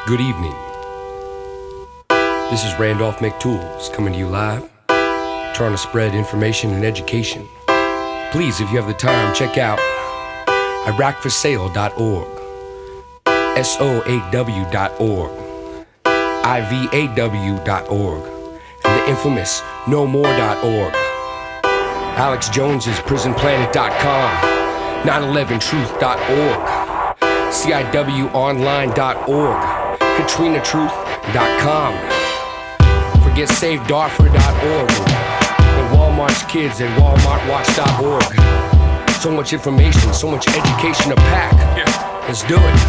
Good evening. This is Randolf McTools coming to you live, trying to spread information and education. Please, if you have the time, check out IraqForSale.org, SO8W.org, IVAW.org, and the infamous NoMore.org. Alex Jones's PrisonPlanet.com, 911truth.org, CIWOnline.org, KatrinaTruth.com, ForgetSaveDarfur.org, and Walmart's Kids at WalmartWatch.org. So much information, so much education to pack. Let's do it.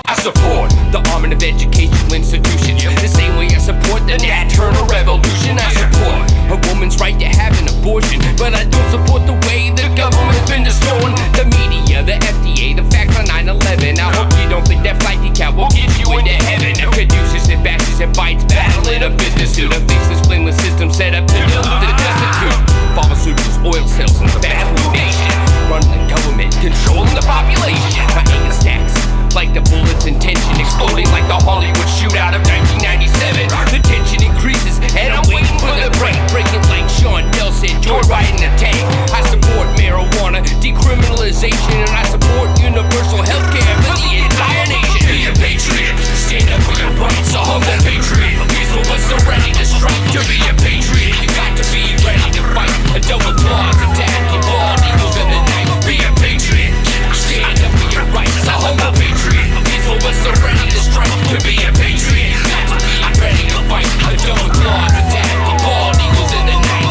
I support the arming of educational institutions, the same way I support the Nat-Turner Revolution. I support a woman's right to have an abortion, but I don't support the way the government's been destroying the media, the FDA, the facts on 9/11. I hope you don't think that flight decal will get you into heaven. The producers and bashes and bites battling a business suit, a faceless, blameless system set up to dilute the destitute. Pharmaceuticals, oil sales, and the bad food nation, running the government, controlling the population. My anger stacks like the bullets and tension exploding like the Hollywood shootout of 1997. The tension increases and I'm waiting for the break. Breaking like Sean Nelson, joyriding a tank. I support marijuana decriminalization, and I support universal health care for the entire nation. Be a patriot, stand up for your rights. A humble patriot, these of us are ready to strike. To be a patriot, you got to be ready to fight. A double claws attack, you bald eagles in the night. Be a patriot, stand up for your rights. A humble patriot, these of us are ready to strike. To be a patriot, you got to be ready to fight. A double claws attack, you bald eagles in the night.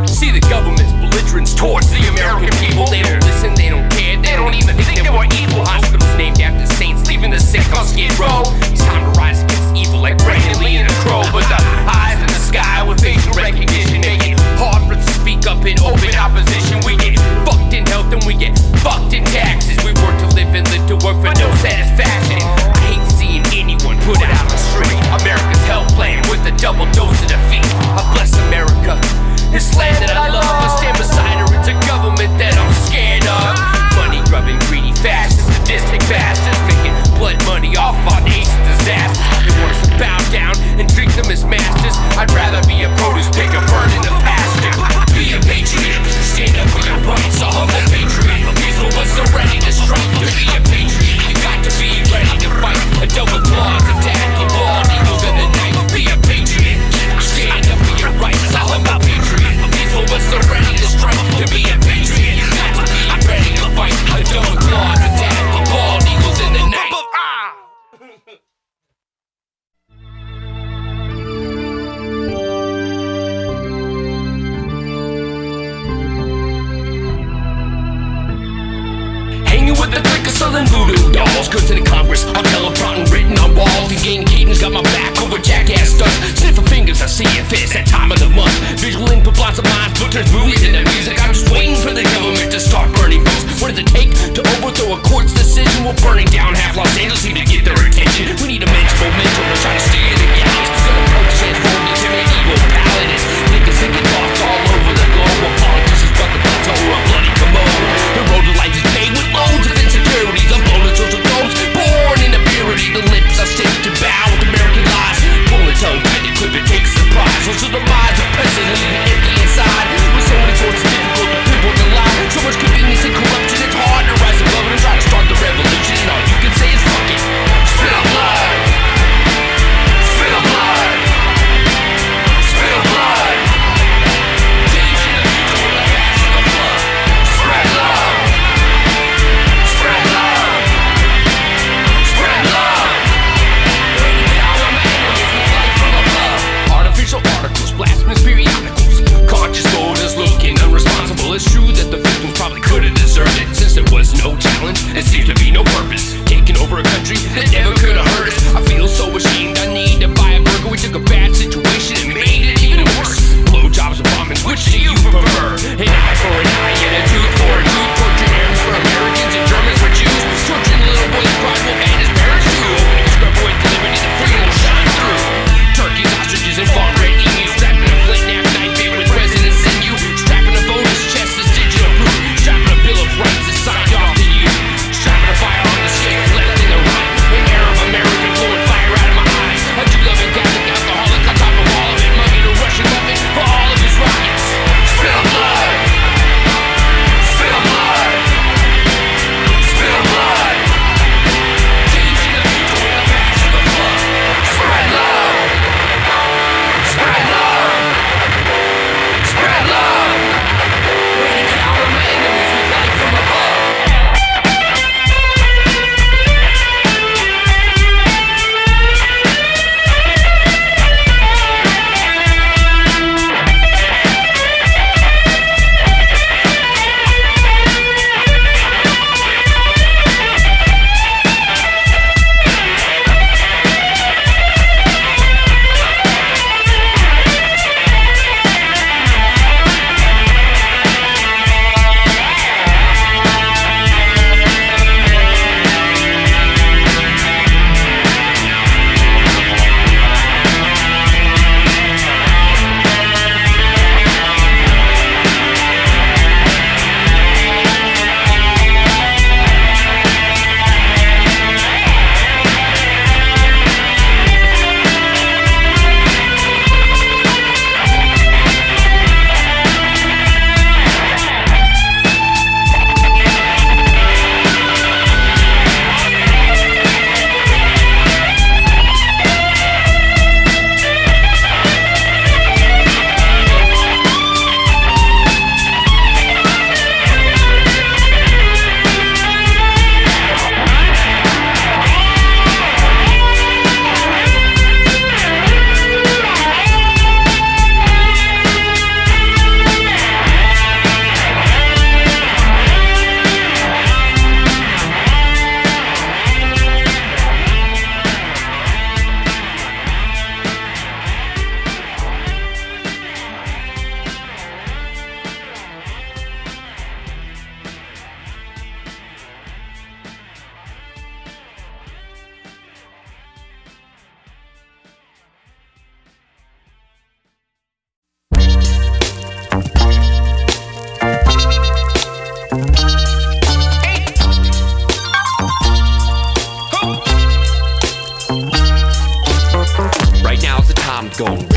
See the government's belligerence towards the American people. They don't listen, they don't care, they don't even think they were evil. Hospitals named after saints, leaving the sick on Skid Row. It's time to rise against evil like Brandon Lee and the Crow. But the eyes in the sky with facial recognition make it hard for us to speak up in open opposition. We get fucked in health and we get fucked in taxes. We work to live and live to work for no satisfaction. I hate seeing anyone put it out on the street. America's health plan with a double dose of defeat. I bless America, this land that I love. I stand beside her, it's a government that I'm scared of. Money grubbing, greedy fascists, sadistic bastards, making blood money off our nation's disasters. They want us to bow down and treat them as masters. I'd rather be a produce picker burning the pasture. Be a patriot, stand up for your rights. A humble patriot, these of us are ready to strike. To be a patriot, you got to be ready to fight. A double claws attack, you bald eagles in the night. Be a patriot, stand up for your rights. A humble patriot, these of us are ready to strike. To be a patriot, you got to be ready to fight. A double claws attack, you bald eagles in the night. With the click of Southern voodoo dolls, go to the Congress, I'll teleprompting written on walls. And Gain Cadence got my back over jackass stunts. Sniffer fingers, I see it fits that time of the month. Visual input, lots of lines, but turns movies into music. I'm just waiting for the government to start burning books. What does it take to overthrow a court's decision? We're burning down half Los Angeles to get their attention. We need immense momentum to try to stay in the galleys. Gonna approach transformed into medieval paladins. Niggas thinking thoughts all over the globe. While politicians got the plateau or a bloody commode. The road to life is paved with loads of insecurities. I'm pulling social goals, born in impurity. The lips are stiff to bow with American lies. Pulling tongue tight to clip it, take a surprise. Those are the minds of presidents leaving empty inside. With so many sources difficult to pinpoint the lie. So much convenience and corruption, it's hard to rise above it and try to start the revolution. And all you can say is fuck it.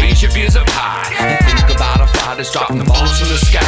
raise your fears up high. And think about our fathers dropping the bombs from the sky.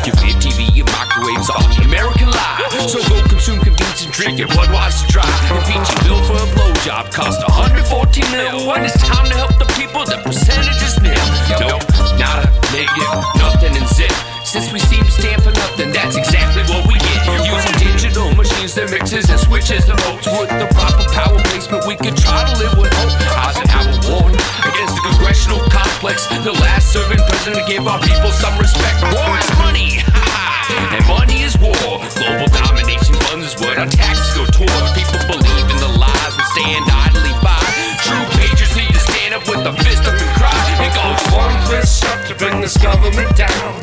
Your beer, TV, your microwaves are the American lie. So go consume convenience and drink your Budweiser dry. And peachy bill for a blowjob cost 114 mil. When it's time to help the people, the percentage is nil. Nope, nada, negative, nothing and zip. Since we seem to stand for nothing, that's exactly what we get. Using digital machines that mixes and switches the votes. With the proper power placement, we could try to live with hope. Eisenhower warned against the congressional complex. The last serving president gave our people some respect. War is money, and money is war. Global domination funds is what our taxes go towards. People believe in the lies and stand idly by. True patriots need to stand up with a fist up and cry. It goes one fist up to bring this government down.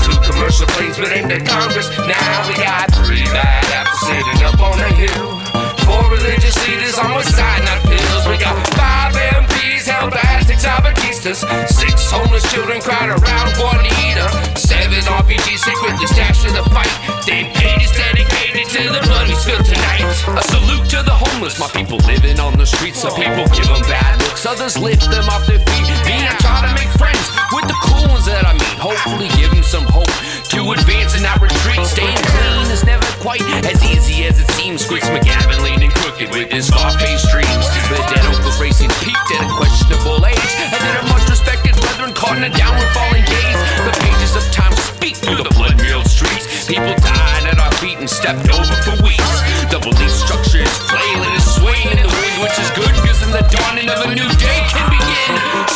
Two commercial planes but aimed at Congress. Now we got 3 bad apples sitting up on the hill. 4 religious leaders on one side, not pills. We got 5 MPs held by Aztecs, Abatistas. 6 homeless children cried around Juanita. 7 RPGs secretly stashed in the fight. Then 8 is dedicated to the blood we spilled tonight. A salute to the homeless, my people living on the streets. Some people give them bad looks, others lift them off their feet. Me, I try to make friends with the cool ones that I meet. Hopefully give them some hope to advance and not retreat. Staying clean is never quite as easy as it seems. Squicks McGavin leaning crooked with his far-faced dreams. The dead uncles racing peaked at a questionable age. And then a much respected brethren caught in a downward falling gaze. The pages of time speak through the blood-milled streets. People died at our feet and stepped over for weeks. The belief structure is flailing and swaying in the wind, which is good because in the dawning of a new day can begin.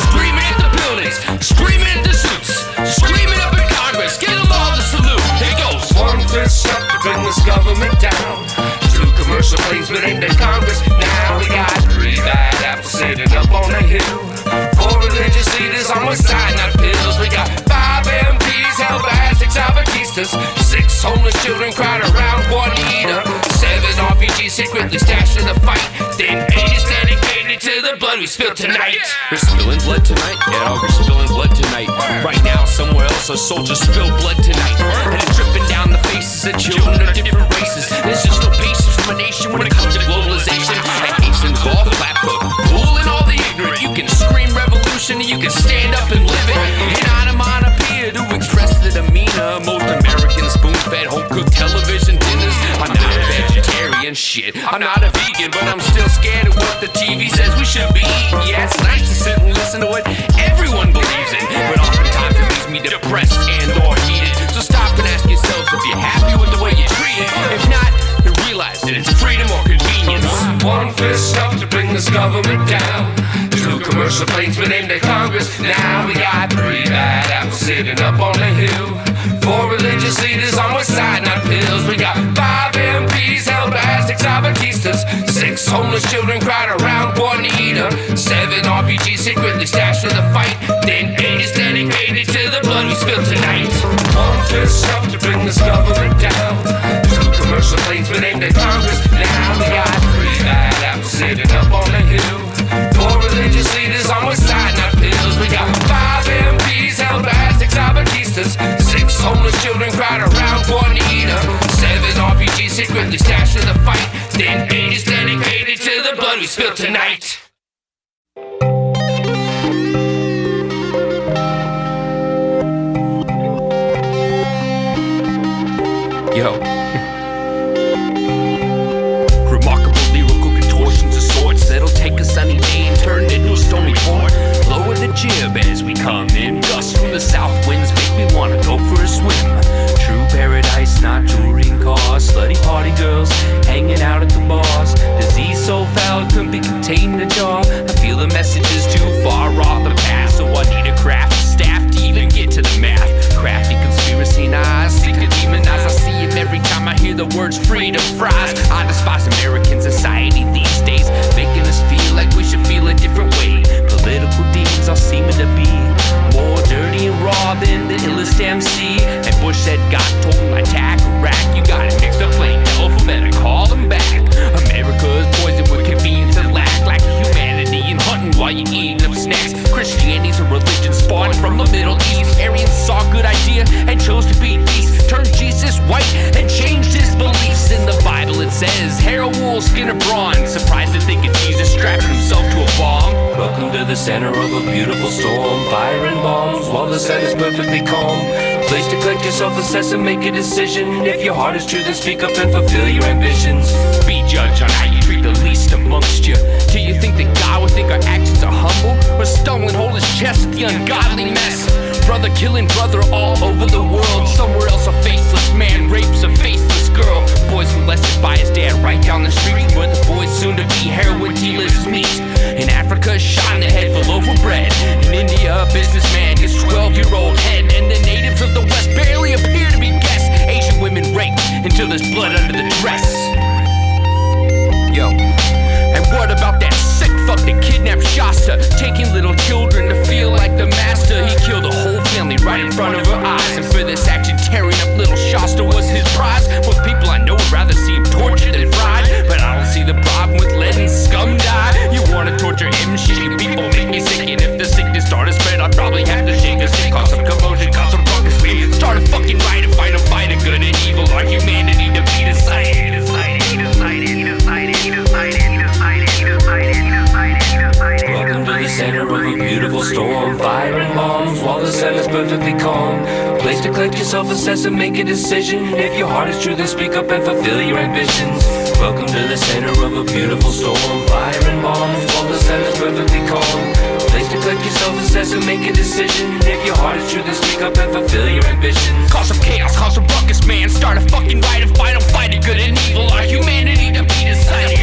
Screaming at the buildings, screaming at the suits, screaming up in Congress, give them all the salute. Here goes. One fist up to bring this government down. 2 commercial planes but aimed at Congress. Now we got 3 bad apples sitting up on the hill. 4 religious leaders on one side, not pills. We got 5 MPs held by Aztecs, Abatistas. 6 homeless children cried around Juanita. 7 RPGs secretly stashed in the fight. Then 8 is dedicated to the blood we spilled tonight. We're spilling blood tonight? Yeah, we're spilling blood tonight. Right now, somewhere else, our soldiers spill blood tonight. And it's dripping down the faces of children of different races. There's just no patience from a nation when it comes to globalization. And hasten golf clap for fooling all the ignorant. You can scream revolution and you can stand up and live it. And onomatopoeia to express the demeanor. Most Americans spoon-fed home-cooked television dinners. I'm not a vegetarian, shit. I'm not a vegan, but I'm still scared of what the TV says we should be eating. Yeah, it's nice to sit and listen to what everyone believes in, but oftentimes it leaves me depressed and or heated. So stop and ask yourself if you're happy with the way you're treated. If not, then realize that it's freedom or convenience. One fist up to bring this government down. 2 commercial planes but aimed at Congress. Now we got 3 bad apples sitting up on the hill. 4 religious leaders on one side, not pills. We got 5 MPs held by Aztecs, Abatistas. 6 homeless children cried around Juanita. 7 RPGs secretly stashed in the fight. Then 8 is dedicated to the blood we spilled tonight. One fist up to bring this government down. 2 commercial planes but aimed at Congress. Now we got 3 bad apples sitting up on the hill. 4 religious leaders on one side, not pills. We got 5 MPs held by Aztecs, Abatistas. 6 homeless children cried around Juanita. 7 RPGs secretly stashed in the fight. Then 8 is dedicated to the blood we spilled tonight. Yo. Remarkable lyrical contortions of sorts that'll take a sunny day and turn into a stormy port. Lower the jib as we come in. Gusts from the south winds make me wanna go for a swim. True paradise, not jewelry and cars. Slutty party girls hanging out at the bars. Disease so foul it couldn't be contained in a jar. I feel the message is too far off the path, so I need a crafty staff to even get to the math. Crafty conspiracy and eyes, seek a demon eyes. I see him every time I hear the words freedom fries. I despise American society these days, making us feel like we should feel a different way. Political demons are seeming to be more dirty and raw than the illest MC. And Bush said God told him attack Iraq. You got it mixed up plain, tell them better call them back. America is poisoned with convenience and lack humanity and hunting while you're eating up snacks. Christianity's a religion spawned from the Middle East. Aryans saw a good idea and chose to be beast. Turned Jesus white and changed his beliefs. In the Bible it says, hair of wool, skin of bronze. Surprised to think of Jesus strapping himself to a bomb. Welcome to the center of a beautiful storm. Fire and bombs while the sun is perfectly calm. Place to collect yourself, assess and make a decision. If your heart is true, then speak up and fulfill your ambitions. Be judged on how you treat the least amongst you. Do you think that God would think our actions are humble? Or stumbling hold his chest at the ungodly mess? Brother killing brother all over the world. Somewhere else a faceless man rapes a faceless girl. Boys molested by his dad right down the street, where the boys soon to be heroin dealers meet. In Africa, shot in the head for loaf of bread. In India, a businessman gets 12-year-old head. And the natives of the West barely appear to be guests. Asian women raped until there's blood under the dress. Yo, and what about that sick fuck that kidnapped Shasta, taking little children to feel like the master? He killed a whole family right in front of her eyes, and for this action, tearing up little Shasta was his prize. Most people I know would rather see him tortured than fried, but I don't see the problem with letting scum die. You wanna torture him? Shitty people make me sick, and if the sickness started spread, I'd probably have to shake a stick, cause some commotion, cause some ruckus. We start a fucking riot and fight a fight of good and evil. Our humanity to be decided. Welcome to the center of a beautiful storm. Fire and bombs while the sun is perfectly calm. Place to collect yourself, assess and make a decision. If your heart is true, then speak up and fulfill your ambitions. Welcome to the center of a beautiful storm. Fire and bombs while the sun is perfectly calm. Place to collect yourself, assess and make a decision. If your heart is true, then speak up and fulfill your ambitions. Cause some chaos, cause some ruckus, man. Start a fucking riot and fight. I'm fighting good and evil. Our humanity to be decided.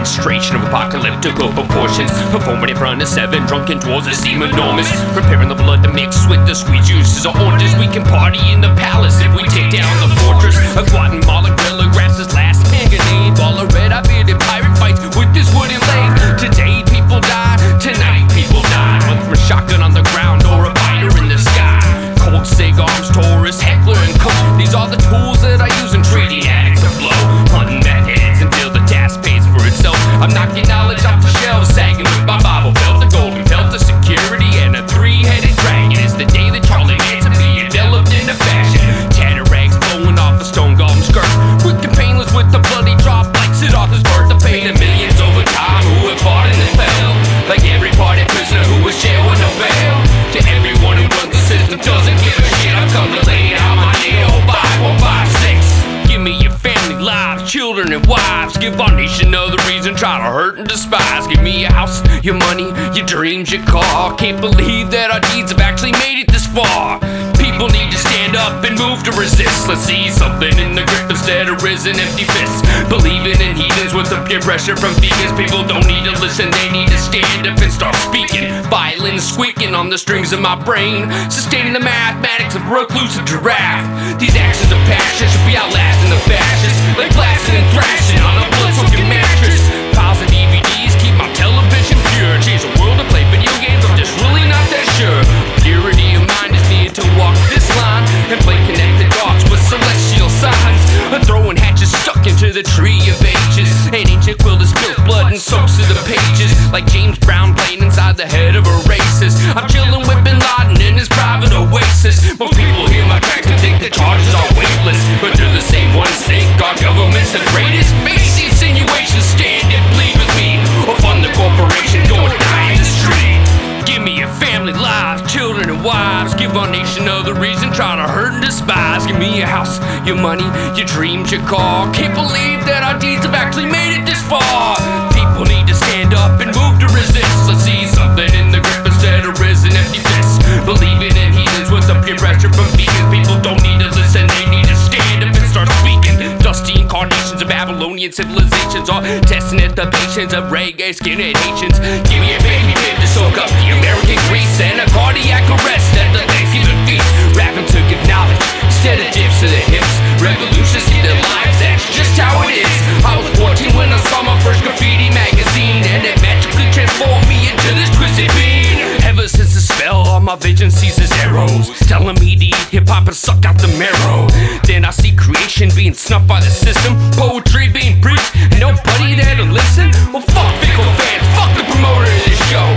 Demonstration of apocalyptical proportions, performing in front of 7 drunken dwarves that seem enormous. Preparing the blood to mix with the sweet juices of oranges. We can party in the palace if we take down the fortress. A Guatemala gorilla grabs his last manganese. All a red-eyed bearded pirate fights with this wooden leg. Today people die, tonight people die. Whether from a shotgun on the ground or a fighter in the sky. Cold cig arms, Taurus, heckler and coke. These are the tools that I use in trading addicts to blow. Hunting mad heads until the task pays for itself. I'm knocking knowledge off the shelves, sagging with my Bible belt, the golden belt of security, and a 3-headed dragon. It's the day that Charlie Manson be enveloped into fashion. Tattered rags blowing off a stone golem skirt. Quick and painless with the bloody drop like Sid Arthur's birth. To pay the millions over time who have fought in this battle. Like every party prisoner who was jailed with no bail. To everyone who runs the system doesn't give a shit. I've come to lay out my nail. 5156. Give me your family, lives, children and wives. Give our nation another reason, try to hurt and despise. Give me your house, your money, your dreams, your car. Can't believe that our deeds have actually made it this far. People need to stand up and move to resist. Let's see something in the grip instead of risen empty fists. Believing in heathens with the peer pressure from vegans. People don't need to listen, they need to stand up and start speaking. Violin squeaking on the strings of my brain, sustaining the mathematics of a reclusive giraffe. These actions of passion should be outlasting the fascists, like blasting and thrashing on a blood-soaking mattress. Piles of DVDs keep my television pure. Change the world to play video games, I'm just really not that sure. Purity of mind is needed to walk this line and play connected dots with celestial signs. I'm throwing hatches stuck into the tree of ages. An ancient quill that spills blood and soaks through the pages, like James Brown playing inside the head of a racist. I'm chilling with Bin Laden in his private oasis. Most people hear my tracks and think the charges are weightless, but they're the same ones think our government's the greatest. Face the insinuations, stand and plead with me, or fund the corporation, go and die in the street. Give me your family, lives, children and wives. Give our nation another reason, try to hurt and despise. Give me your house, your money, your dreams, your car. Can't believe that our deeds have actually made it this far. People need to stand up and move to resist. Let's see something in the grip instead of risen empty fists. Believing in heathens with the peer pressure from vegans. People don't need to listen, they need to stand up and start speaking. Dusty incarnations of Babylonian civilizations are testing at the patience of reggae skinhead Haitians. Give me a baby bib to soak up the American grease and a cardiac arrest at the Thanksgiving feast. Rapping to give knowledge instead of dips to the hips. Revolutions see their lives, that's just how it is. I was 14 when I saw my first graffiti magazine, and it magically transformed me into this twisted being. Ever since the spell on my vision sees his arrows, telling me to eat hip-hop and suck out the marrow. Then I see creation being snuffed by the system, poetry being preached, and nobody there to listen. Well, fuck fickle fans, fuck the promoter of this show,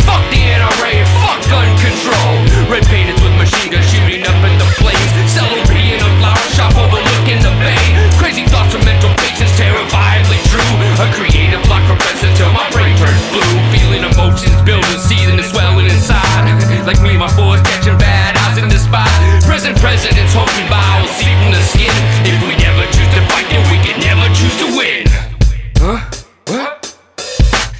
fuck the NRA, and fuck gun control. Red painters with machine guns shooting up in the flames, celery in a flower shop overlooking the bay. Crazy thoughts of mental patients, terrifiably true. A creative block professor till my brain turns blue. Feeling emotions building, seething and swelling inside. Like me and my boys catching bad eyes in the spot. Present presidents hoping by will see from the skin. If we never choose to fight, then we can never choose to win. Huh? What?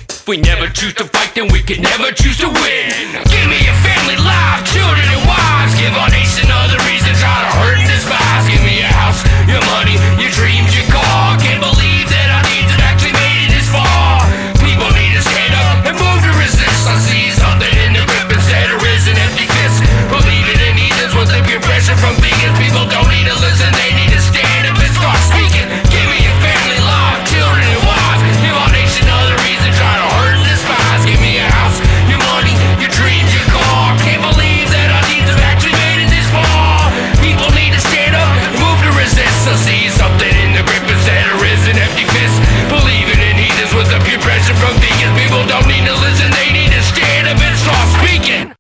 If we never choose to fight, then we can never choose to win. Give me your family life, children and wives. Give our nation other reasons try to hurt and despise. Give me your house, your money, your dreams, your car. Can't believe that our needs have actually made it this far. People need to stand up and move to resist. I see something in the grip instead of an empty fist. Believing in heathens with the peer pressure from vegans. People don't need to listen, they need to stand up and start speaking. Give me your family life, children and wives. Give our nation other reason try to hurt and despise. Give me your house, your money, your dreams, your car. Can't believe that our needs have actually made it this far. People need to stand up and move to resist. I see something in the grip instead of an empty fist. Believing in heathens with the peer pressure from vegans. People don't need to listen, they need to stand up and start speaking.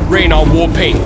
Rain on Warpaint.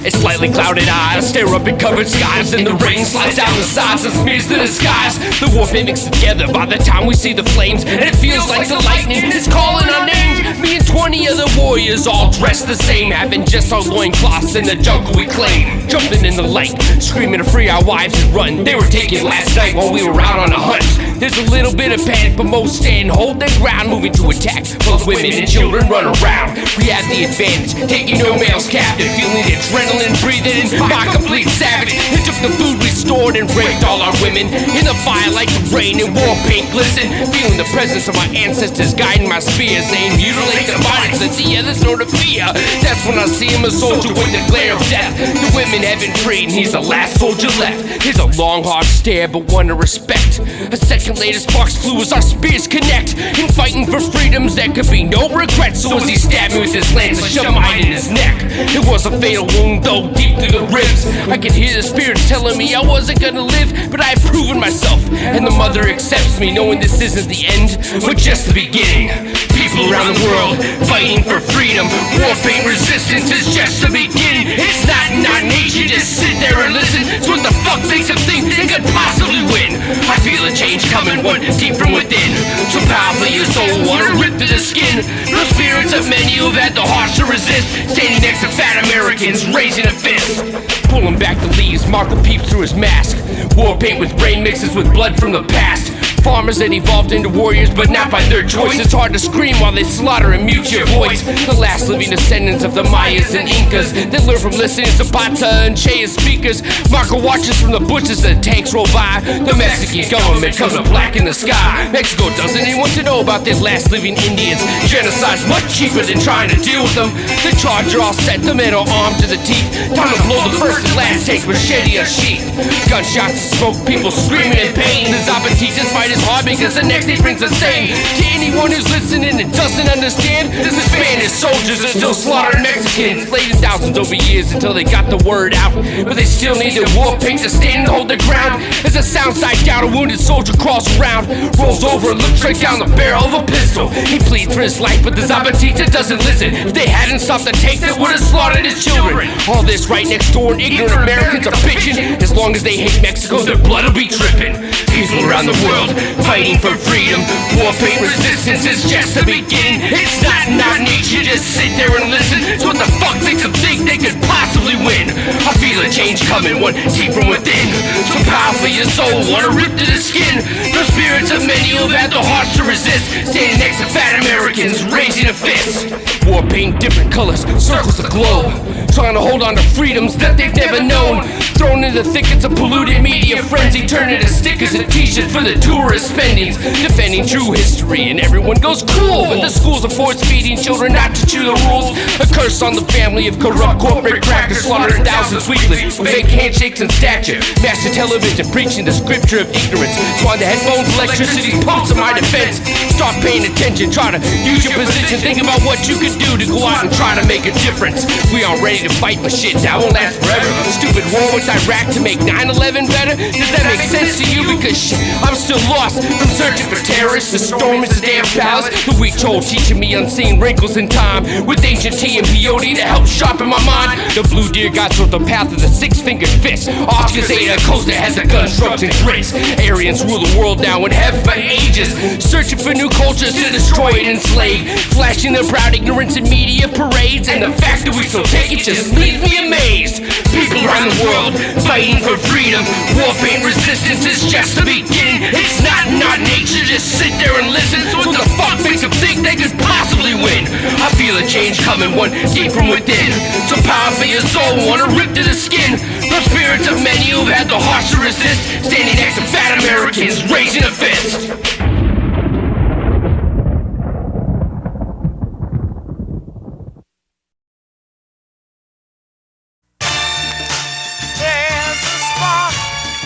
It's slightly clouded eyes stare up at covered skies, and the rain slides down the sides and smears the skies. The warpaint mixed together by the time we see the flames, and it feels like the lightning is calling our names. Me and 20 other warriors all dressed the same, having just our loincloths in the jungle we claim. Jumping in the light, screaming to free our wives and run. They were taken last night while we were out on a hunt. There's a little bit of panic, but most stand and hold their ground, moving to attack. Both women and children run around. We have the advantage, taking no males captive, feeling the adrenaline breathing in my complete savage. It took the food we stored and raped all our women in the fire like the rain and war paint glisten. Feeling the presence of my ancestors guiding my spear, saying mutilate the bodies, let the others know to fear. That's when I see him, a soldier with the glare of death. The women have been freed and he's the last soldier left. Here's a long hard stare but one of respect. A second later sparks flew as our spears connect. In fighting for freedoms there could be no regret. So as he stabbed me with his lance I shoved mine in his neck. It was a fatal wound though, deep through the ribs. I could hear the spirits telling me I wasn't gonna live, but I have proven myself, and the mother accepts me, knowing this isn't the end, but just the beginning. People around the world fighting for freedom. Warpaint resistance is just the beginning. It's not in our nature, just sit there and listen. It's what the fuck makes them think they could possibly win. I feel a change coming, one deep from within. So powerful your soul wanna rip through the skin. No spirits of many who've had the hearts to resist, standing next to fat Americans, raising a fist. Pulling back the leaves, Marco peeps through his mask. Warpaint with brain mixes with blood from the past. Farmers that evolved into warriors, but not by their choice. It's hard to scream while they slaughter and mute your voice. The last living descendants of the Mayas and Incas that learn from listening to Zapata and Che as speakers. Marco watches from the bushes as the tanks roll by. The Mexican government comes to black in the sky. Mexico doesn't even want to know about their last living Indians. Genocide's much cheaper than trying to deal with them. The charge are all set, the men are armed to the teeth. Time to blow the first and last tank, machete unsheathed. Gunshots and smoke, people screaming in pain. The Zapatistas fight is hard because the next day brings the same. To anyone who's listening and doesn't understand, the Spanish soldiers are still slaughtering Mexicans, slain thousands over years until they got the word out. But they still need their war paint to stand and hold their ground. As the sound dies down, a wounded soldier crawls around, rolls over and looks straight down the barrel of a pistol. He pleads for his life, but the Zapatista doesn't listen. If they hadn't stopped the tanks, they would have slaughtered his children. All this right next door, and ignorant Americans are bitching. As long as they hate Mexico, their blood will be dripping. He's People around the world fighting for freedom. Warpaint resistance is just the beginning. It's not nature, just sit there and listen. So what the fuck makes them think they could possibly win? I feel a change coming, one deep from within. So powerful your soul, wanna rip to the skin. The spirits of many who've had the hearts to resist, standing next to fat Americans, raising a fist. Warpaint, different colors, circles the globe, trying to hold on to freedoms that they've never known. Thrown into thickets of polluted media frenzy, turning to stickers and t-shirts for the tourist spendings. Defending true history and everyone goes cool, but the schools are force-feeding children not to chew the rules. A curse on the family of corrupt corporate crackers, slaughtering thousands weekly with fake handshakes and stature. Master television preaching the scripture of ignorance. So on the headphones, electricity pumps in my defense. Start paying attention, try to use your position. Think about what you could do to go out and try to make a difference. We aren't ready to fight, but shit, that won't last forever. Stupid war with Iraq to make 9/11 better? Does that make sense to you? Because shit, I'm still lost from searching for terrorists. The storm is the damn palace. The weak troll teaching me unseen wrinkles in time, with ancient tea and peyote to help sharpen my mind. The blue deer got through the path of the six-fingered fist. Oscar Zeta Costa has the gun strokes and grits. Aryans rule the world now and have for ages, searching for new cultures to destroy and enslave, flashing their proud ignorance in media parades. And the fact that we still take it just leaves me amazed. People around the world fighting for freedom. Warpaint resistance is just the beginning. It's not nature, just sit there and listen. So what the fuck makes them think they could possibly win? I feel a change coming, one deep from within. So power for your soul, wanna rip to the skin. The spirits of many who've had the hearts to resist, standing next to fat Americans, raising a fist.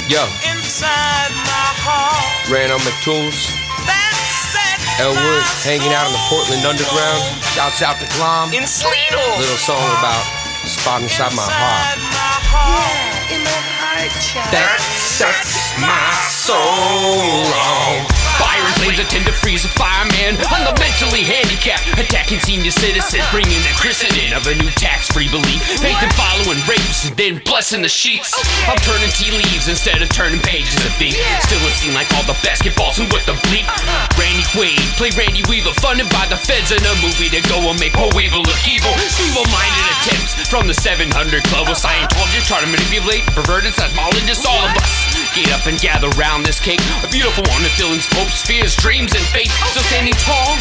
Yo, inside my heart, Randolf, McTools, Elwood, hanging out in the Portland Underground. Shouts out to Glom. in Sleedle. Little song about a spot inside my heart. Yeah, in my heart, child. That sets my soul on. Fire and flames that tend to freeze a fireman on the mentally handicapped, attacking senior citizens, bringing the christening of a new tax-free belief, faith in following rapes and then blessing the sheets. I'm turning tea leaves instead of turning pages of ink. Still it seem like all the basketballs and with the bleep. Randy Quaid, play Randy Weaver, funded by the feds in a movie to go and make poor Weaver look evil. Feeble-minded attempts from the 700 Club with Scientology try to manipulate, pervert and seismologist all of us. Get up and gather round this cake, a beautiful one that feelings, hopes, fears, dreams, and fate. Still standing tall,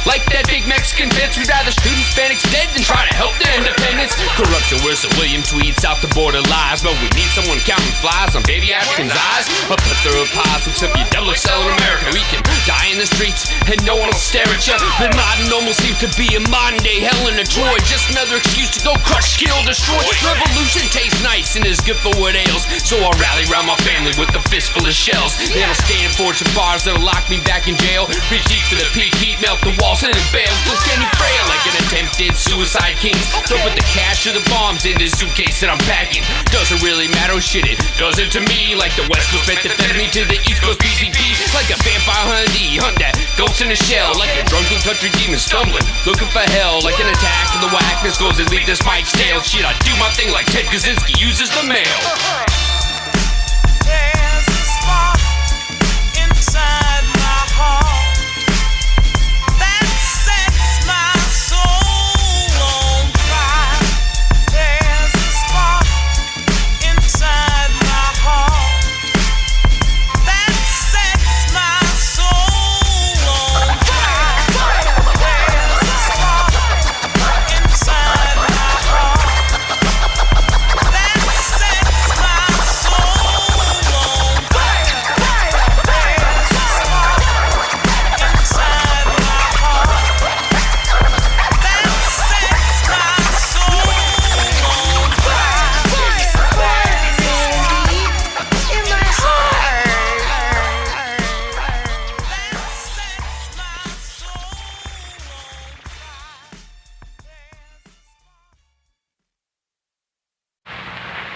like that big Mexican fence. We'd rather shoot Hispanics dead than try to help their independence. Corruption, where's the William tweets out the border lies, but we need someone counting flies on baby Africans' eyes. A plethora of pies, except you double XL in America. We can die in the streets and no one will stare at you. But modern normal seems to be a modern day hell in a Troy. Just another excuse to go crush, kill, destroy. Revolution tastes nice and is good for what ails, so I'll rally around my family with a fistful of shells. Then I'll stand for some bars that'll lock me back in jail. Reach deep for the peak heat, melt the walls and it bails. Still standing frail like an attempted suicide king. Don't put the cash or the bombs in this suitcase that I'm packing. Doesn't really matter, shit, it doesn't to me. Like the West Coast methamphetamine to the East Coast PCP. Like a vampire hunty, hunt that ghost in a shell. Like a drunken country demon stumbling, looking for hell. Like an attack of the whackness goes and leave this mic stale. Shit, I do my thing like Ted Kaczynski uses the mail. There's a spark inside my heart that sets my soul on fire. There's a spark inside my heart that sets my soul on fire. There's a spark inside my heart that sets my soul on fire. There's a spark inside my heart that sets my soul on fire. In my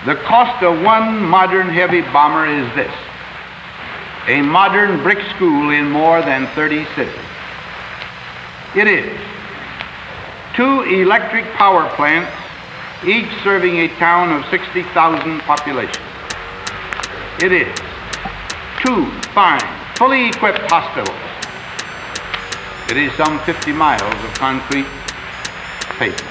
The cost of one modern heavy bomber is this: a modern brick school in more than 30 cities. It is 2 electric power plants, each serving a town of 60,000 population. It is 2 2 fine, fully equipped hospitals. It is some 50 miles of concrete pavement.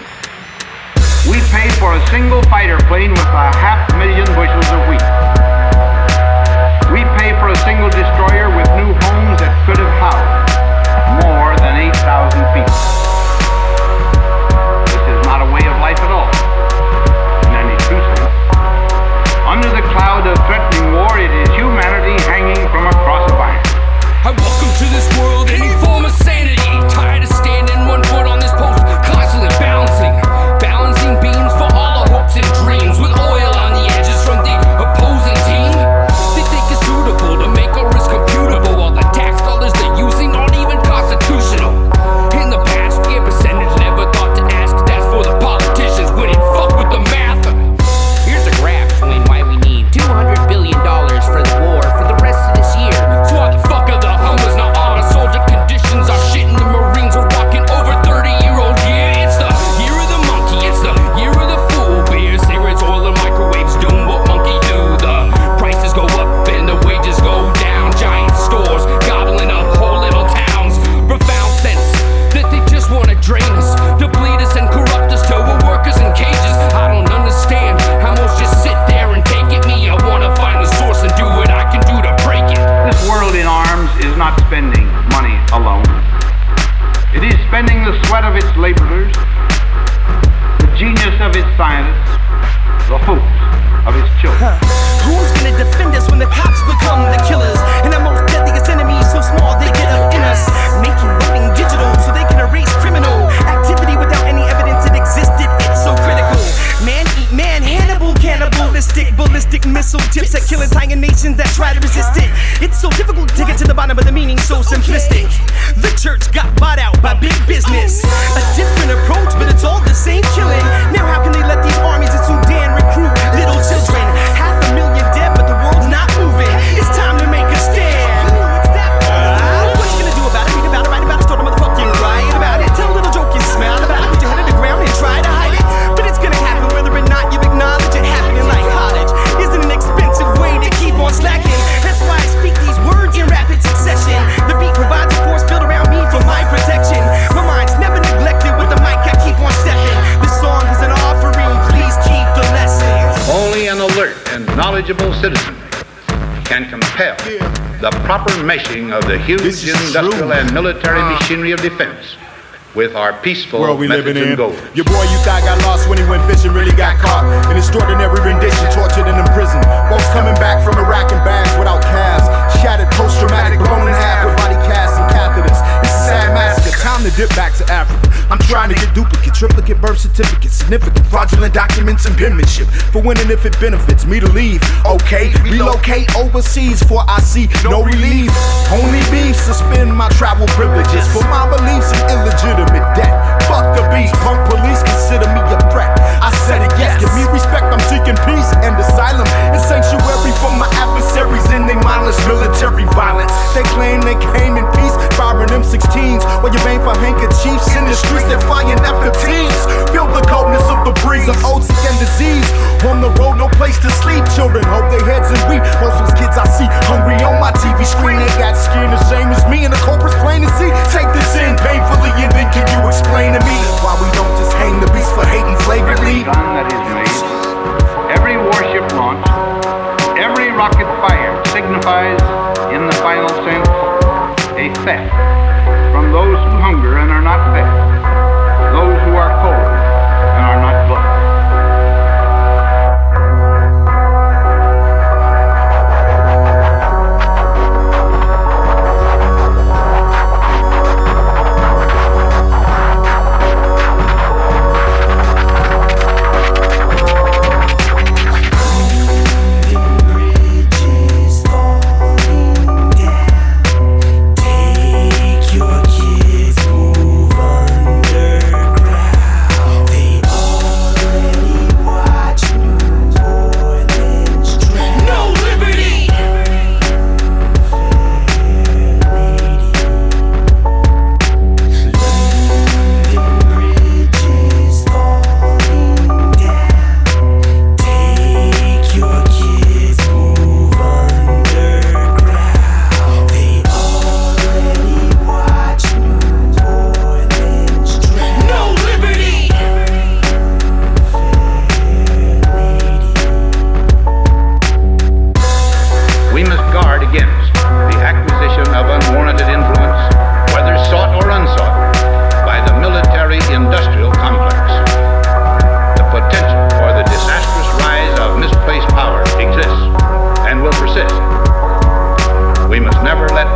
We pay for a single fighter plane with 500,000 bushels of wheat. We pay for a single destroyer with new homes that could have housed more than 8,000 people. This is not a way of life at all, in any true sense. Under the cloud of threatening war, it is humanity hanging from a cross of iron. I welcome to this world any form of sanity. Tired of standing 1 foot on this post, constantly balancing beams for all our hopes and dreams, with oil on the edges from the opposing team. They think it's suitable to make our risk computable, while the tax dollars they're using aren't even constitutional. In the past, the percentage never thought to ask. That's for the politicians when it fuck with the math. Here's a graph showing why we need $200 billion for the war for the rest of this year. So why the fuck are the Hummers not on our soldier conditions? Our shit in the Marines are walking over 30-year-old. Yeah, it's the year of the monkey, it's the year of the fool. Beer, cigarettes, oil, and microwaves doing what monkey do. The prices go up and the wages go down. Giant stores gobbling up whole little towns. Profound sense that they just want to drain us, deplete us, and corrupt us till we're workers in cages. I don't understand how most just sit there and take it. Me, I want to find the source and do what I can do to break it. This world in arms is not spending money alone. It is spending the sweat of its laborers, the genius of its scientists, the hopes of its children. Who's gonna defend us when the cops become the killers? And our most deadliest enemies so small they get up in us. Making voting digital so they can erase criminal activity without any evidence it existed. It's so critical. Man eat man, Hannibal, cannibalistic, ballistic missile tips at killing entire nations that try to resist it. It's so difficult to get to the bottom of the meaning, so simplistic. The church got bought out by big business. A different approach, but it's all the same killing. Now how can they let these armies in Sudan recruit little children? 500,000 dead, but the world's not moving. It's time to make a stand. What you gonna do about it? Read about it, write about it, start a motherfucking riot about it. Tell a little joke and smile about it. Put your head on the ground and try to hide it. But it's gonna happen whether or not you acknowledge it. Happening like college isn't an expensive way to keep on slacking. That's why I speak these words in rapid succession. The beat provides a force field around me for my protection. My mind's never neglected with the mic, I keep on stepping. This song is an offering, please keep the lessons. Only an alert and knowledgeable citizen can compel the proper meshing of the huge industrial and military machinery of defense with our peaceful world we methods living in. and goals. Your boy you thought got lost when he went fishing, really got caught. An extraordinary rendition, tortured and imprisoned. Folks coming back from Iraq in bags without calves. Shattered, post-traumatic, blown in half with body casts and catheters. It's a sad massacre, time to dip back to Africa. I'm trying to get duplicate, triplicate birth certificates, significant fraudulent documents and penmanship. For when and if it benefits me to leave, okay, relocate overseas for I see no relief. Only beef, suspend my travel privileges for my beliefs in illegitimate debt. Fuck the beast, punk police consider me a threat. I said it, yes, give me respect, I'm seeking peace and asylum and sanctuary from my adversaries in their mindless military violence. They claim they came in peace, firing M16s while you bang for handkerchiefs in the streets. They're firing F-15s. Feel the coldness of the breeze of old sick and disease. On the road, no place to sleep. Children hold their heads and weep. Most of those kids I see hungry on my TV screen. They got skin the same as me, and the culprit's plain to see. Take this in painfully, and then can you explain to me why we don't just hang the beast for hating flagrantly? Every gun that is made, every warship launched, every rocket fired signifies, in the final sense, a theft from those who hunger and are not fed, those who are cold and are not clothed. Bridges falling down, take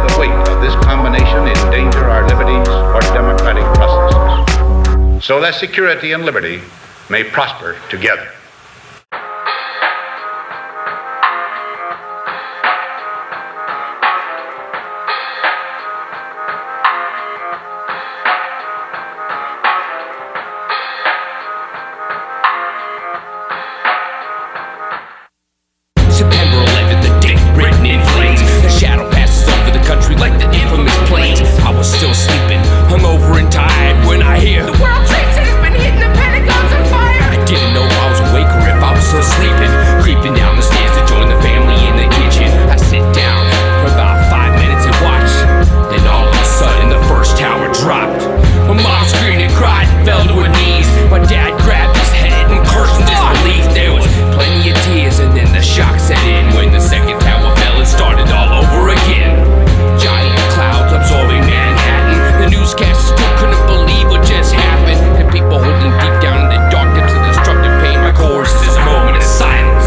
the weight of this combination endanger our liberties or democratic processes, so that security and liberty may prosper together. September 11th, the day written in flames. The shadow passes over the country like the infamous planes. I was still sleeping, hungover and tired when I hear the World Trade Center's been hitting, the Pentagon's on fire. I didn't know if I was awake or if I was still sleeping. Creeping down the stairs to join the family in the kitchen. I sit down for about 5 minutes and watch. Then all of a sudden the first tower dropped. My mom screamed and cried and fell to her knees. My dad grabbed his head and cursed in disbelief. There was plenty of tears and then the shock set in when the second tower fell and started all over again. Giant clouds absorbing Manhattan. The newscasters still couldn't believe what just happened. And people holding deep down in the dark depths of destructive pain. My chorus is a moment of silence.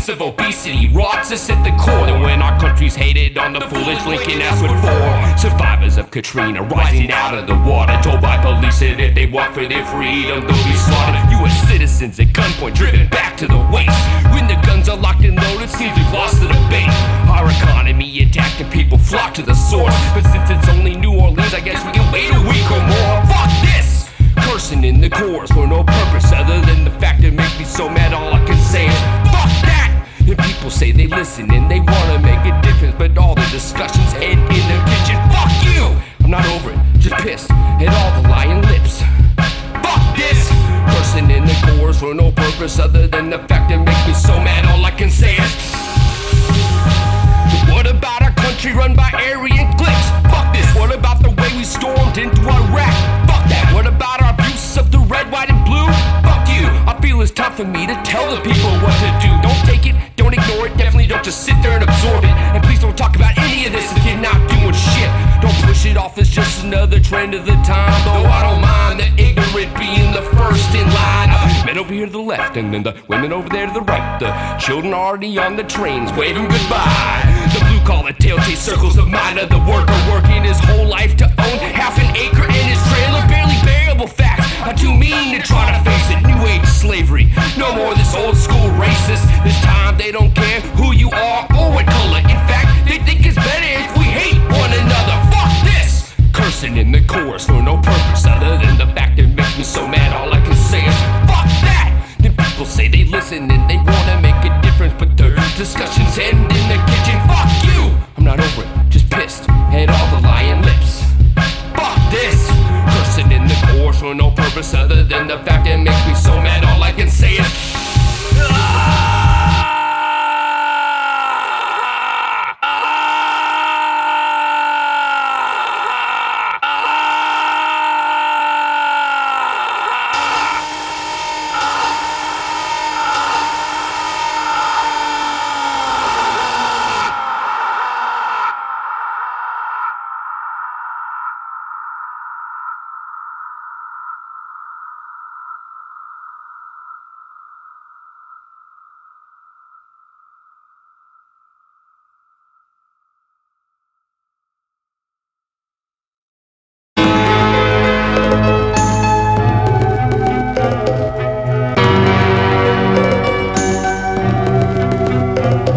Of obesity rots us at the core. And when our country country's hated on the foolish Lincoln ass with four. Survivors of Katrina rising out of the water, told by police that if they walk for their freedom, they'll be slaughtered. U.S. citizens at gunpoint driven back to the waist. When the guns are locked and loaded, seems we've lost the debate. Our economy attacked and people flock to the source. But since it's only New Orleans, I guess we can wait a week or more. Fuck this! Cursing in the chorus for no purpose other than the fact it makes me so mad. All I can say is fuck that! And people say they listen and they wanna make a difference, but all the discussions end in the kitchen. Fuck you! I'm not over it, just pissed at all the lying lips. Fuck this! Cursing in the chorus for no purpose other than the fact it makes me so mad. All I can say is what about our country run by Aryan cliques? Fuck this! What about the way we stormed into Iraq? Fuck that! What about our abuse of the red, white, and blue? Fuck you! I feel it's time for me to tell the people what to do. Don't take it, don't ignore it, definitely don't just sit there and absorb it. And please don't talk about any of this if you're not doing shit. Don't push it off as just another trend of the time. Though I don't mind the ignorant being the first in line. Men over here to the left and then the women over there to the right. The children already on the trains waving goodbye. The blue collar tail-chase circles the mind of the worker, working his whole life to own half an acre and his trailer. Barely bearable facts are too mean to try to face it. New age slavery, no more this old school racist. This time they don't care who you are or what color. In fact, they think it's better if we hate one another. Fuck this! Cursing in the chorus for no purpose other than the fact it makes me so mad. All I can say is fuck that! Then people say they listen and they wanna make a difference, but their discussions end in the kitchen. Fuck you! I'm not over it, just pissed at all the lying lips. Fuck this! Cursing in the chorus for no purpose other than the fact it makes me so mad. All I can say is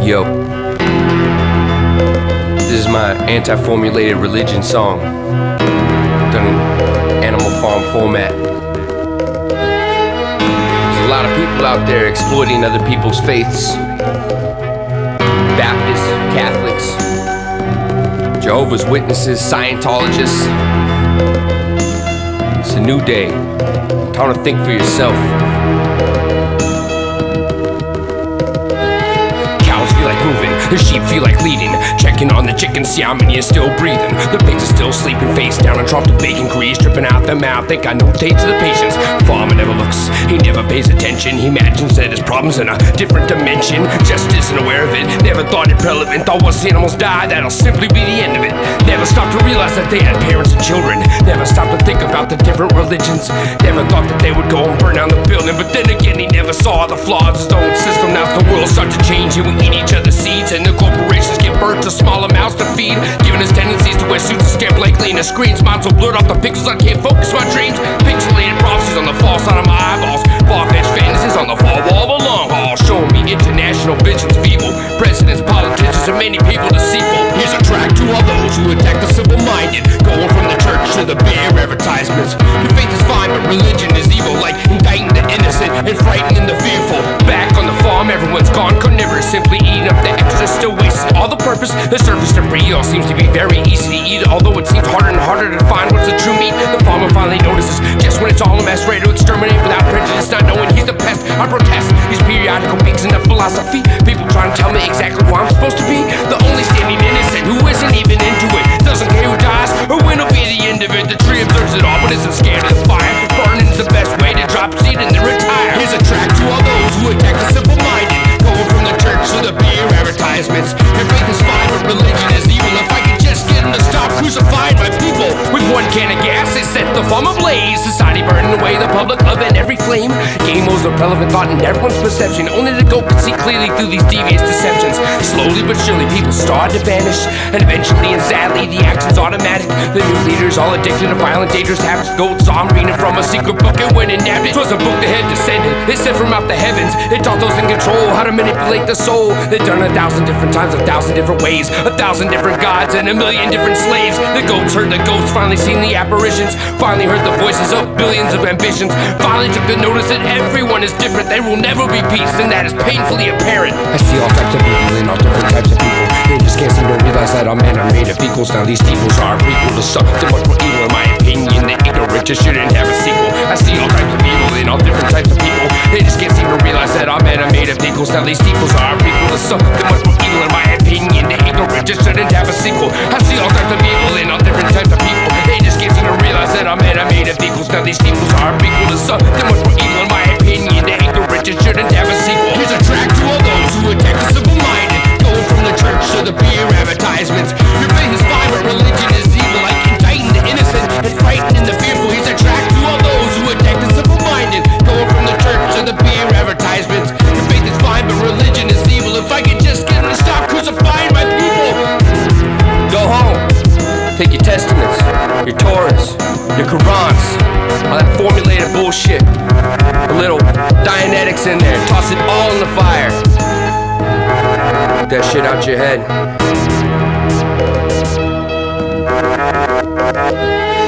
Yo, this is my anti-formulated religion song, done in Animal Farm format. There's a lot of people out there exploiting other people's faiths. Baptists, Catholics, Jehovah's Witnesses, Scientologists. It's a new day. Time to think for yourself. Like moving, the sheep feel like leading. Checking on the chicken, see how many is still breathing. The pigs are still sleeping face down and dropped the bacon grease dripping out their mouth. Think I know dates of the patience. Farmer never looks, he never pays attention. He imagines that his problem's in a different dimension. Just isn't aware of it, never thought it relevant. Thought once the animals die, that'll simply be the end of it. Never stopped to realize that they had parents and children. Never stopped to think about the different religions. Never thought that they would go and burn down the building. But then again, he never saw the flaws of his own system. Now's the world start to change and we eat each other's seeds, and the corporations get burnt to smaller mouths to feed, giving us tendencies to wear suits and scare blankly in the screens. Minds so blurred off the pixels I can't focus my dreams. Pixelated prophecies on the far side of my eyeballs, far-fetched fantasies on the far wall of a long haul, showing me international visions of evil, presidents, politicians, and many people deceitful. Here's a track to all those who attack the simple-minded, going from the church to the beer advertisements. Your faith is fine, but religion is evil, like indicting the innocent and frightening the fearful. Back on the farm, everyone's gone carnivorous, simply eating up the extra, still wasting all the purpose. The surface debris all seems to be very easy to eat, although it seems harder and harder to find what's the true meat. The farmer finally notices just when it's all a mess, ready to exterminate without prejudice, not knowing he's the pest. I protest these periodical peaks in the philosophy. People trying to tell me exactly who I'm supposed to be. The only standing innocent who isn't even into it, doesn't care who dies or when will be the end of it. The tree observes it all but isn't scared of the fire. Burning's the best way to drop seed and then retire. Here's a track to all those who attack the simple-minded, going from the church to the beer advertisements. Your faith is fine, but religion is evil. If I could just get them to stop crucifying my people with one can of gas, they set the farm ablaze. Society burning away the public love and every flame. Game was the relevant thought in everyone's perception. Only the goat can see clearly through these devious deceptions. Slowly but surely people start to vanish, and eventually and sadly the action's automatic. The new leaders all addicted to violent, dangerous habits. Goats saw I'm reading from a secret book and went and nabbed it. 'Twas a book that had descended, it sent from out the heavens. It taught those in control how to manipulate the soul. They've done 1,000 different times, 1,000 different ways, 1,000 different gods and 1,000,000 different slaves. The goats heard the ghosts, finally seen the apparitions, finally heard the voices of billions of ambitions, finally took the notice that everyone is different. There will never be peace, and that is painfully apparent. I see all types of people and all different types of people. They just can't seem to realize that all men are made of equals. Now these equals are prequel to something much more evil, in my opinion. The ignorant just shouldn't have a sequel. I see all types of evil in all different types of people. They just can't seem to realize that all men are made of equals. Now these equals are prequel to something much more evil, in my opinion. The ignorant just shouldn't have a sequel. I see all types of evil in all different types of people. They just can't seem to realize that all men are made of equals. Now these equals are prequel to something much more evil, in my opinion. The ignorant just shouldn't have a sequel. Here's a track to all those who attack the simple-minded, going from the church to the beer advertisements. Your faith is fine, but religion is evil, like indicting the innocent and frightening the fearful. Here's a track to all those who attack the simple-minded, going from the church to the beer advertisements. Your faith is fine, but religion is evil. If I could just get them to stop crucifying my people. Go home. Take your testaments, your Torahs, your Qurans, all that formulated bullshit. A little Dianetics in there. Toss it all in the fire. Get that shit out your head.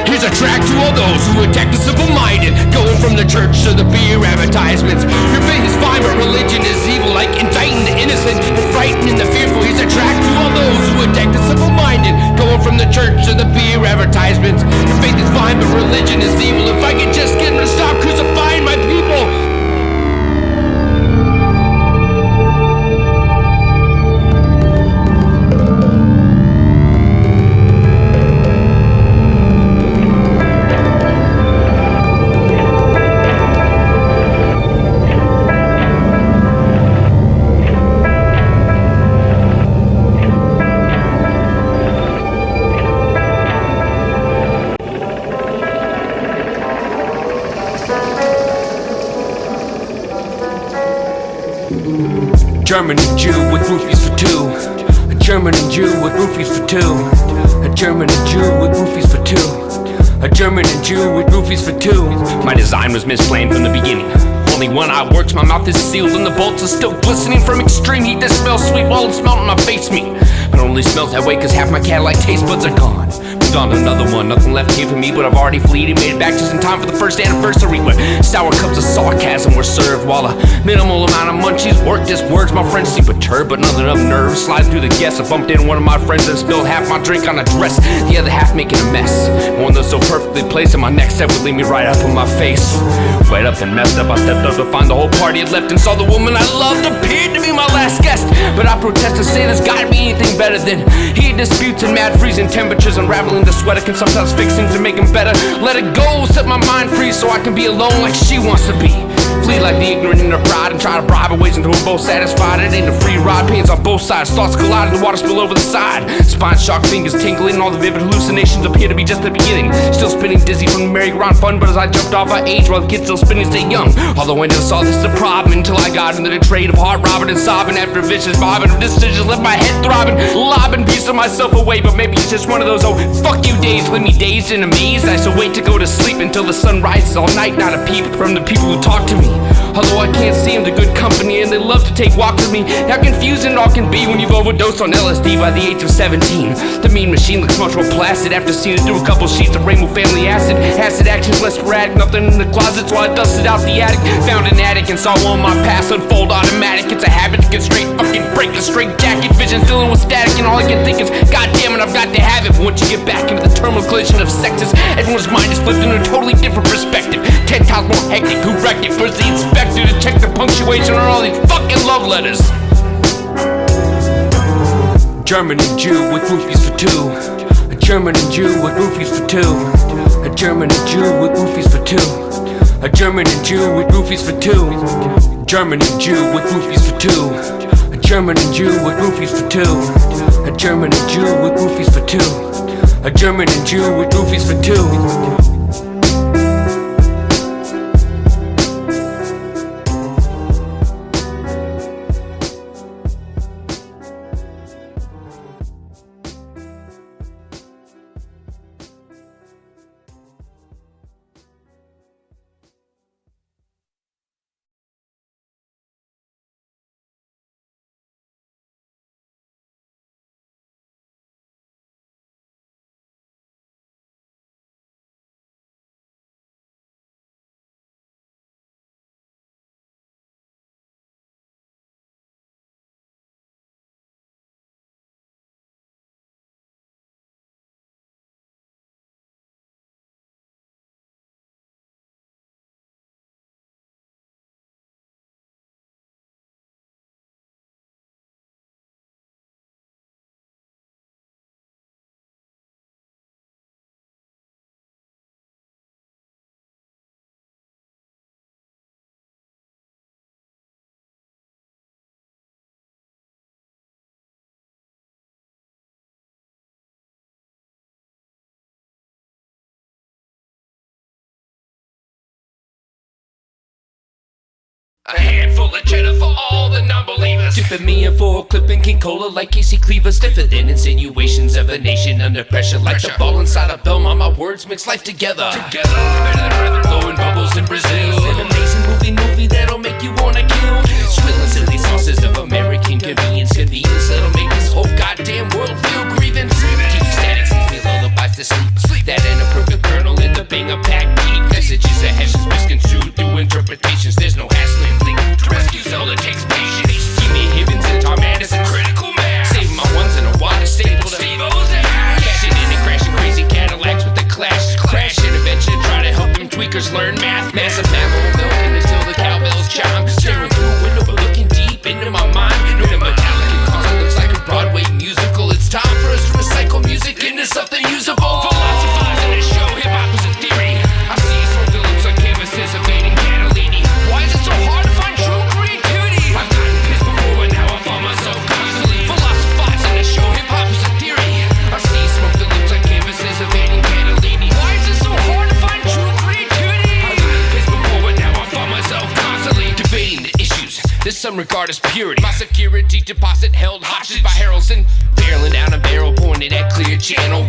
Here's a track to all those who attack the simple-minded, going from the church to the beer advertisements. Your faith is fine, but religion is evil, like indicting the innocent and frightening the fearful. Here's a track to all those who attack the simple-minded, going from the church to the beer advertisements. Your faith is fine, but religion is evil. If I could just get them to stop crucifying my people. German and Jew with roofies for two. A German and Jew with roofies for two. A German and Jew with roofies for two. A German and Jew with roofies for two. My design was misplanned from the beginning. Only one eye works, my mouth is sealed and the bolts are still glistening from extreme heat that smells sweet while it's melting my face meat. But only smells that way cause half my Cadillac taste buds are gone. Moved on to another one, nothing left here for me, but I've already fleed and made it back just in time for the first anniversary where sour cups of sarcasm were served while a minimal amount of munchies worked as words. My friends seemed perturbed, but none of nerves. Sliding through the guests, I bumped into one of my friends and spilled half my drink on a dress, the other half making a mess. One that was so perfectly placed and my next step would lead me right up in my face. Wet up and messed up, I stepped up to find the whole party had left and saw the woman I loved appeared to be my last guest. But I protest to say there's gotta be anything better than heated disputes and mad freezing temperatures. Unraveling the sweater can sometimes fix things and make them better. Let it go, set my mind free so I can be alone like she wants to be. Flee like the ignorant in their pride and try to bribe her ways until we're both satisfied. It ain't a free ride, pains on both sides. Thoughts collide and the water spill over the side. Spine shock, fingers tingling, all the vivid hallucinations appear to be just the beginning. Still spinning dizzy from the merry-go-round fun, but as I jumped off I aged while the kids still spinning stay young. Although I never saw this as a problem until I got into the trade of heart robbing and sobbing after a vicious bobbing of decisions left my head throbbing, lobbing piece of myself away. But maybe it's just one of those oh fuck you days, leave me dazed and amazed. I still wait to go to sleep until the sun rises all night, not a peep from the people who talk to me. Although I can't see them, they're good company and they love to take walks with me. How confusing it all can be when you've overdosed on LSD by the age of 17. The mean machine looks much more placid after seeing it through a couple sheets of Rainbow Family acid. Acid action's less sporadic, nothing in the closet, so I dusted out the attic. Found an attic and saw one of my past unfold automatic. It's a habit to get straight, fucking break the straight jacket. Vision filling with static and all I can think is God damn it, I've got to have it. But once you get back into the terminal collision of sexes, everyone's mind is flipped into a totally different perspective. 10 times more hectic, who wrecked it? First the inspector to check the punctuation on all these fucking love letters. German and Jew with roofies for two. A German and Jew with roofies for two. A German and Jew with roofies for two. A German and Jew with roofies for two. German and Jew with roofies for two. A German and Jew with roofies for two. A German and Jew with roofies for two. A German and Jew with roofies for two. A handful of cheddar for all the non-believers. Dipping me in for a clipping King Cola like Casey Cleaver. Stiffer than insinuations of a nation under pressure. Like the ball inside a Belmont, my words mix life together. Better than brethren. Blowing bubbles in Brazil. An amazing movie that'll make you wanna kill. Swilling silly sauces of American convenience that'll make this whole goddamn world feel grievance. TV static sings me lullabies to sleep. That ain't a perfect kernel in the banger pack beat. Messages that hashes misconstrued through interpretations. There's no hassling link to rescue Zelda takes patience. Give me Hibbins and Tom Anderson. Critical mass. Saving my ones in a water stable to Steve-O's ass. cashing in and crashing crazy Cadillacs with the clash. Crash intervention, try to help them tweakers learn math. Massive mammal milking until the cowbells chime. Staring through a window but looking deep into my mind. No, the metallic and concert looks like a Broadway musical. It's time for us to recycle music into something usable. Philosophizing and show hip-hop is a theory. I see smoke that looks like canvases evading Catalini. Why is it so hard to find true creativity? I've gotten pissed before and now I find myself constantly philosophizing and show hip-hop is a theory. I see smoke that looks like canvases evading Catalini. Why is it so hard to find true creativity? I've gotten pissed before and now I find myself constantly Debating the issues that some regard as purity. my security deposit held hostage by heralds and Barreling down a barrel pointed at clear channel.